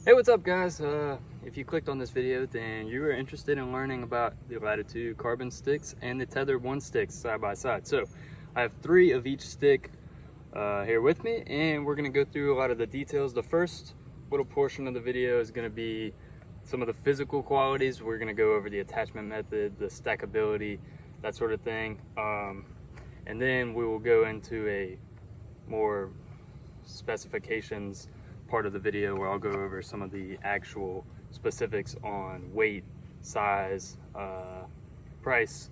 Hey, what's up guys? If you clicked on this video, then you are interested in learning about the Latitude carbon sticks and the Tethered 1 sticks side by side. So I have 3 of each stick here with me, and we're going to go through a lot of the details. The first little portion of the video is going to be some of the physical qualities. We're going to go over the attachment method, the stackability, that sort of thing. And then we will go into a more specifications part of the video where I'll go over some of the actual specifics on weight, size, price,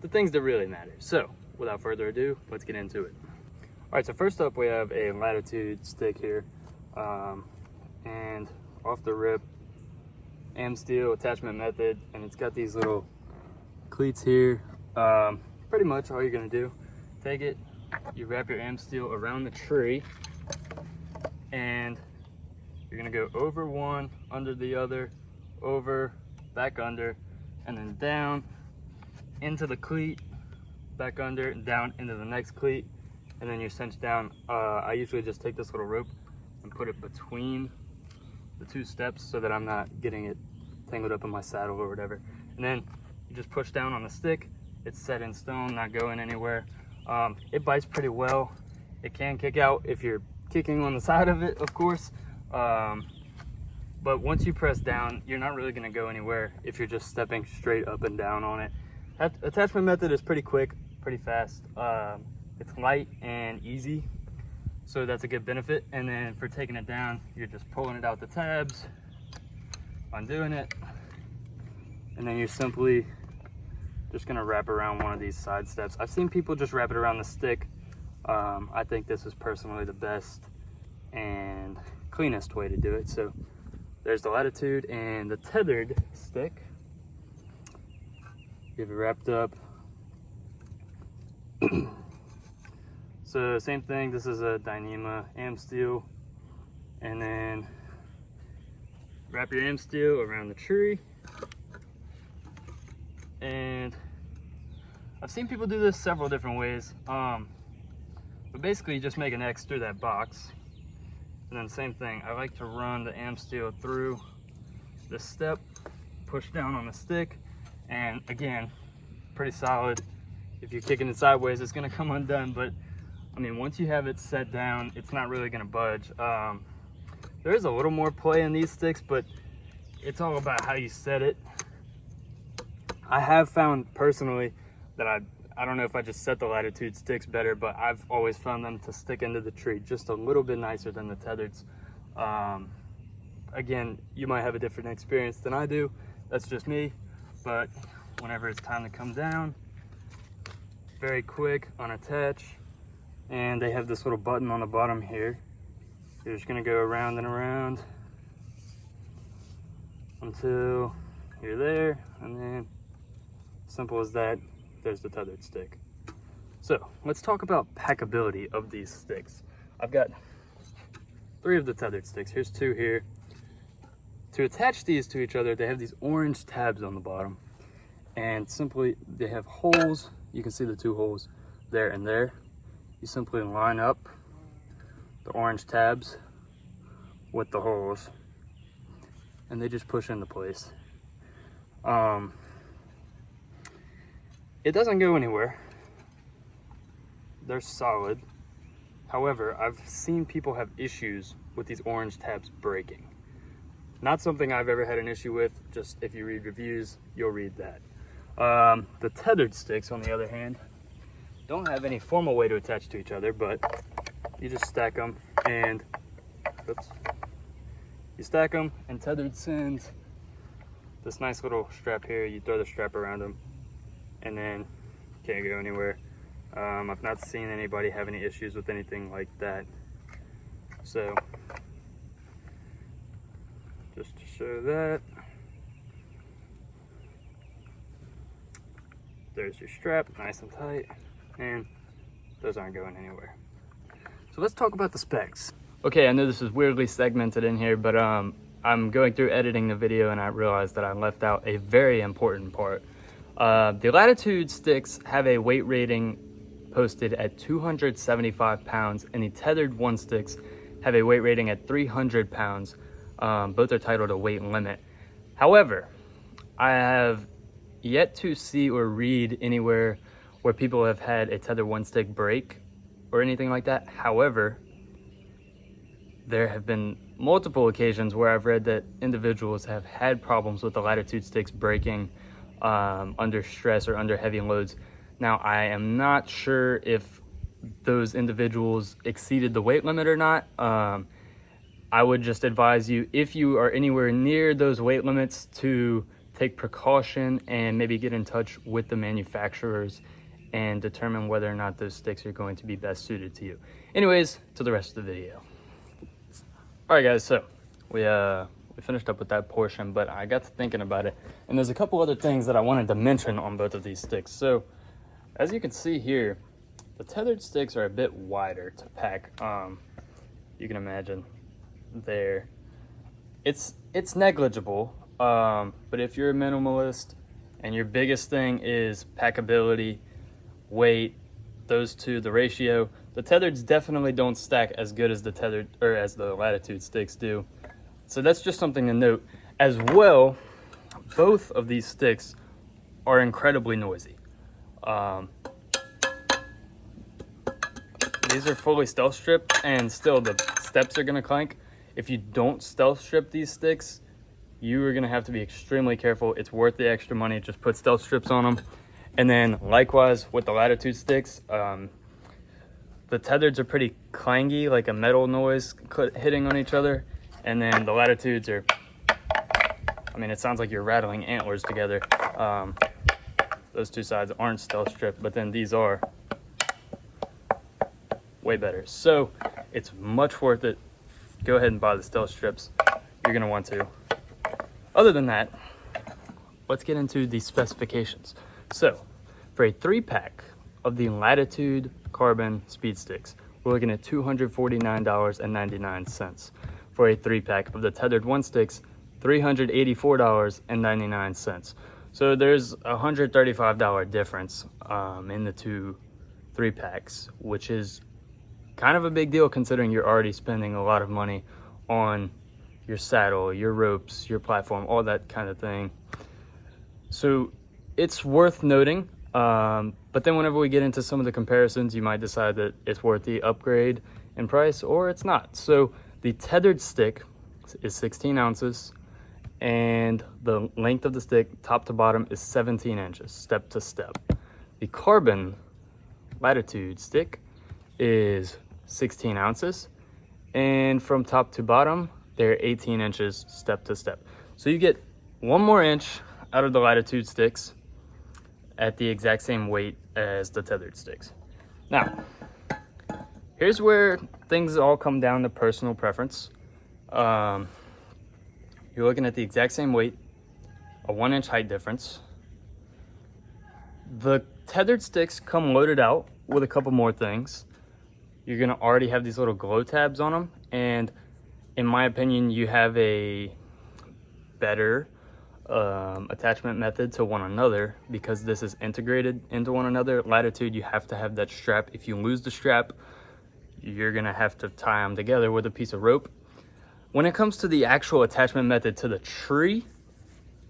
the things that really matter. So without further ado, let's get into it. All right, so first up we have a Latitude stick here, and off the rip, AM steel attachment method, and it's got these little cleats here. Pretty much all you're gonna do, take it, you wrap your AM steel around the tree, and you're gonna go over one, under the other, over, back under, and then down into the cleat, back under, and down into the next cleat, and then you cinch down. I usually just take this little rope and put it between the 2 steps so that I'm not getting it tangled up in my saddle or whatever. And then you just push down on the stick. It's set in stone, not going anywhere. It bites pretty well. It can kick out if you're kicking on the side of it, of course. But once you press down, you're not really gonna go anywhere if you're just stepping straight up and down on it. That attachment method is pretty quick, pretty fast. It's light and easy, so that's a good benefit. And then for taking it down, you're just pulling it out the tabs, undoing it, and then you're simply just gonna wrap around one of these side steps. I've seen people just wrap it around the stick. I think this is personally the best and cleanest way to do it. So there's the Latitude and the Tethered stick. You have it wrapped up. So same thing, this is a Dyneema AM steel, and then wrap your AM steel around the tree. And I've seen people do this several different ways, but basically you just make an X through that box. And then same thing, I like to run the AM steel through the step, push down on the stick, and again, pretty solid. If you're kicking it sideways, it's gonna come undone, but I mean, once you have it set down, it's not really gonna budge. There is a little more play in these sticks, but it's all about how you set it. I have found personally that I don't know if I just set the Latitude sticks better, but I've always found them to stick into the tree just a little bit nicer than the Tethereds. Again, you might have a different experience than I do. That's just me. But whenever it's time to come down, very quick, unattach. And they have this little button on the bottom here. You're just gonna go around and around until you're there, and then simple as that. There's the Tethered stick. So let's talk about packability of these sticks. I've got 3 of the Tethered sticks. Here's 2 here. To attach these to each other, they have these orange tabs on the bottom, and simply they have holes. You can see the 2 holes there and there. You simply line up the orange tabs with the holes, and they just push into place. It doesn't go anywhere. They're solid. However, I've seen people have issues with these orange tabs breaking. Not something I've ever had an issue with. Just if you read reviews, you'll read that. The Tethered sticks, on the other hand, don't have any formal way to attach to each other, but you just stack them, and you stack them, and Tethered sends this nice little strap here. You throw the strap around them, and then can't go anywhere. I've not seen anybody have any issues with anything like that. So just to show that, there's your strap, nice and tight, and those aren't going anywhere. So let's talk about the specs. Okay, I know this is weirdly segmented in here, but I'm going through editing the video and I realized that I left out a very important part. The Latitude sticks have a weight rating posted at 275 pounds, and the Tethered 1 sticks have a weight rating at 300 pounds. Both are titled a weight limit. However, I have yet to see or read anywhere where people have had a Tether one stick break or anything like that. However, there have been multiple occasions where I've read that individuals have had problems with the Latitude sticks breaking under stress or under heavy loads. Now, I am not sure if those individuals exceeded the weight limit or not. I would just advise you, if you are anywhere near those weight limits, to take precaution and maybe get in touch with the manufacturers and determine whether or not those sticks are going to be best suited to you. Anyways, to the rest of the video. All right, guys, so we finished up with that portion, but I got to thinking about it, and there's a couple other things that I wanted to mention on both of these sticks. So as you can see here, the tethered sticks are a bit wider to pack. You can imagine there. It's negligible, but if you're a minimalist and your biggest thing is packability, weight, those two, the ratio, the tethereds definitely don't stack as good as the tethered or as the Latitude sticks do. So that's just something to note. As well, both of these sticks are incredibly noisy. These are fully stealth stripped, and still the steps are gonna clank. If you don't stealth strip these sticks, you are gonna have to be extremely careful. It's worth the extra money. Just put stealth strips on them. And then likewise with the Latitude sticks, the tethereds are pretty clangy, like a metal noise hitting on each other. And then the Latitudes are, I mean, it sounds like you're rattling antlers together. Those two sides aren't stealth stripped, but then these are way better. So it's much worth it. Go ahead and buy the stealth strips. You're gonna want to. Other than that, let's get into the specifications. So for a 3-pack of the Latitude carbon speed sticks, we're looking at $249.99. For a 3-pack of the tethered one sticks, $384.99. So there's a $135 difference in the two 3-packs, which is kind of a big deal considering you're already spending a lot of money on your saddle, your ropes, your platform, all that kind of thing. So it's worth noting, but then whenever we get into some of the comparisons, you might decide that it's worth the upgrade in price or it's not. So the tethered stick is 16 ounces and the length of the stick top to bottom is 17 inches, step to step. The carbon Latitude stick is 16 ounces and from top to bottom, they're 18 inches step to step. So you get 1 more inch out of the Latitude sticks at the exact same weight as the tethered sticks. Now, here's where things all come down to personal preference. You're looking at the exact same weight, a 1-inch height difference. The tethered sticks come loaded out with a couple more things. You're gonna already have these little glow tabs on them, and in my opinion, you have a better attachment method to one another because this is integrated into one another. Latitude, you have to have that strap. If you lose the strap, you're gonna have to tie them together with a piece of rope. When it comes to the actual attachment method to the tree,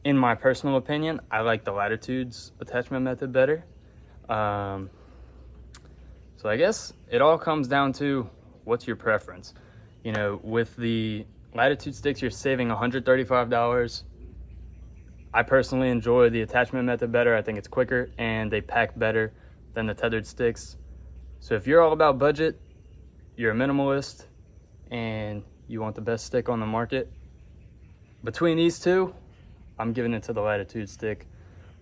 in my personal opinion, I like the Latitude's attachment method better. So I guess it all comes down to what's your preference. You know, with the Latitude sticks, you're saving $135. I personally enjoy the attachment method better. I think it's quicker and they pack better than the tethered sticks. So if you're all about budget, you're a minimalist, and you want the best stick on the market, between these two, I'm giving it to the Latitude stick.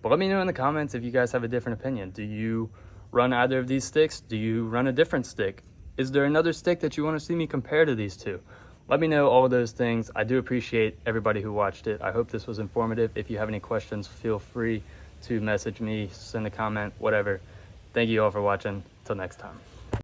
But let me know in the comments if you guys have a different opinion. Do you run either of these sticks? Do you run a different stick? Is there another stick that you want to see me compare to these two? Let me know all of those things. I do appreciate everybody who watched it. I hope this was informative. If you have any questions, feel free to message me, send a comment, whatever. Thank you all for watching. Till next time.